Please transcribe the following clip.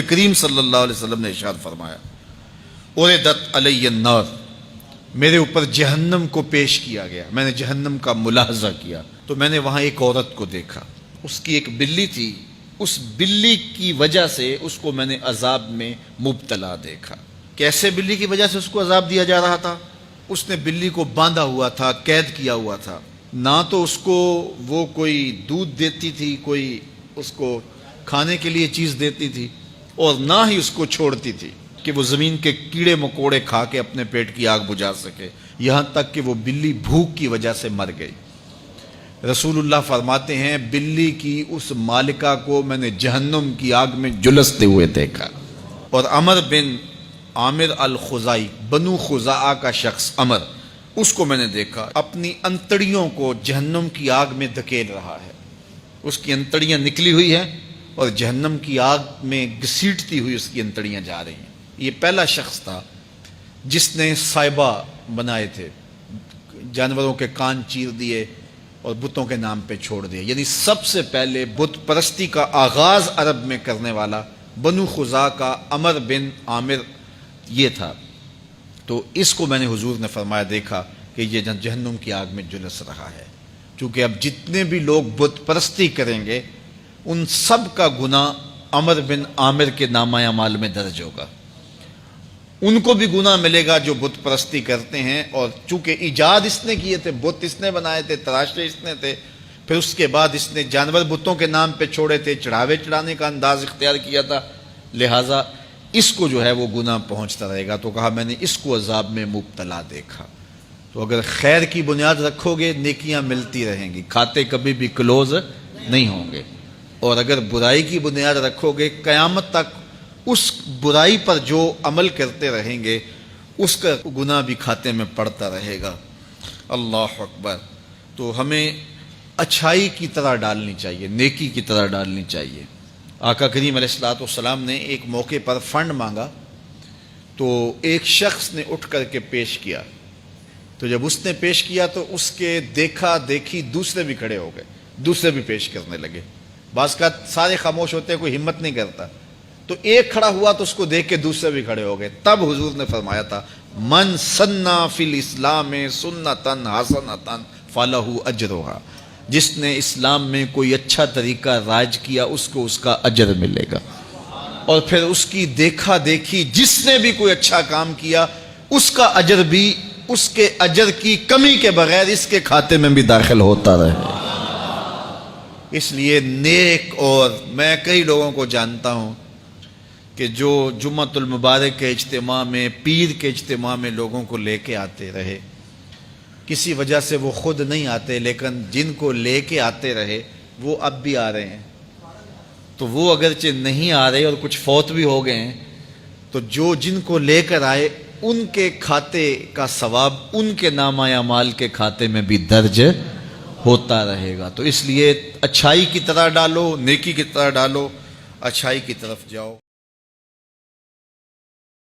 کریم صلی اللہ علیہ وسلم نے ارشاد فرمایا، اُرِدَتْ عَلَيَّ النَّارُ، میرے اوپر جہنم کو پیش کیا گیا، میں نے جہنم کا ملاحظہ کیا تو میں نے وہاں ایک عورت کو دیکھا، اس کی ایک بلی تھی، اس بلی کی وجہ سے اس کو میں نے عذاب میں مبتلا دیکھا۔ کیسے بلی کی وجہ سے اس کو عذاب دیا جا رہا تھا؟ اس نے بلی کو باندھا ہوا تھا، قید کیا ہوا تھا، نہ تو اس کو وہ کوئی دودھ دیتی تھی، کوئی اس کو کھانے کے لیے چیز دیتی تھی، اور نہ ہی اس کو چھوڑتی تھی کہ وہ زمین کے کیڑے مکوڑے کھا کے اپنے پیٹ کی آگ بجھا سکے، یہاں تک کہ وہ بلی بھوک کی وجہ سے مر گئی۔ رسول اللہ فرماتے ہیں بلی کی اس مالکہ کو میں نے جہنم کی آگ میں جلستے ہوئے دیکھا۔ اور عمر بن عامر الخزائی، بنو خزاعہ کا شخص عمر، اس کو میں نے دیکھا اپنی انتڑیوں کو جہنم کی آگ میں دھکیل رہا ہے، اس کی انتڑیاں نکلی ہوئی ہیں اور جہنم کی آگ میں گھسیٹتی ہوئی اس کی انتڑیاں جا رہی ہیں۔ یہ پہلا شخص تھا جس نے سائبہ بنائے تھے، جانوروں کے کان چیر دیے اور بتوں کے نام پہ چھوڑ دیے، یعنی سب سے پہلے بت پرستی کا آغاز عرب میں کرنے والا بنو خزاعہ کا عمر بن عامر یہ تھا۔ تو اس کو میں نے حضور نے فرمایا دیکھا کہ یہ جہنم کی آگ میں جلس رہا ہے، چونکہ اب جتنے بھی لوگ بت پرستی کریں گے ان سب کا گناہ عمر بن عامر کے نامہ اعمال میں درج ہوگا، ان کو بھی گناہ ملے گا جو بت پرستی کرتے ہیں، اور چونکہ ایجاد اس نے کیے تھے، بت اس نے بنائے تھے، تراشے اس نے تھے، پھر اس کے بعد اس نے جانور بتوں کے نام پہ چھوڑے تھے، چڑھاوے چڑھانے کا انداز اختیار کیا تھا، لہٰذا اس کو جو ہے وہ گناہ پہنچتا رہے گا۔ تو کہا میں نے اس کو عذاب میں مبتلا دیکھا۔ تو اگر خیر کی بنیاد رکھو گے نیکیاں ملتی رہیں گی، کھاتے کبھی بھی کلوز نہیں ہوں گے، اور اگر برائی کی بنیاد رکھو گے قیامت تک اس برائی پر جو عمل کرتے رہیں گے اس کا گناہ بھی کھاتے میں پڑتا رہے گا۔ اللہ اکبر۔ تو ہمیں اچھائی کی طرح ڈالنی چاہیے، نیکی کی طرح ڈالنی چاہیے۔ آقا کریم علیہ الصلوۃ والسلام نے ایک موقع پر فنڈ مانگا تو ایک شخص نے اٹھ کر کے پیش کیا، تو جب اس نے پیش کیا تو اس کے دیکھا دیکھی دوسرے بھی کھڑے ہو گئے، دوسرے بھی پیش کرنے لگے۔ بعض کا سارے خاموش ہوتے ہیں، کوئی ہمت نہیں کرتا، تو ایک کھڑا ہوا تو اس کو دیکھ کے دوسرے بھی کھڑے ہو گئے۔ تب حضور نے فرمایا تھا من سنّا فی الاسلام سنتاً حسنۃ فلہ اجرھا، جس نے اسلام میں کوئی اچھا طریقہ رائج کیا اس کو اس کا اجر ملے گا، اور پھر اس کی دیکھا دیکھی جس نے بھی کوئی اچھا کام کیا اس کا اجر بھی اس کے اجر کی کمی کے بغیر اس کے کھاتے میں بھی داخل ہوتا رہے۔ اس لیے نیک، اور میں کئی لوگوں کو جانتا ہوں کہ جو جمعۃ المبارک کے اجتماع میں، پیر کے اجتماع میں لوگوں کو لے کے آتے رہے، کسی وجہ سے وہ خود نہیں آتے لیکن جن کو لے کے آتے رہے وہ اب بھی آ رہے ہیں، تو وہ اگرچہ نہیں آ رہے اور کچھ فوت بھی ہو گئے ہیں، تو جو جن کو لے کر آئے ان کے کھاتے کا ثواب ان کے نامہ اعمال کے کھاتے میں بھی درج ہوتا رہے گا۔ تو اس لیے اچھائی کی طرح ڈالو، نیکی کی طرح ڈالو، اچھائی کی طرف جاؤ۔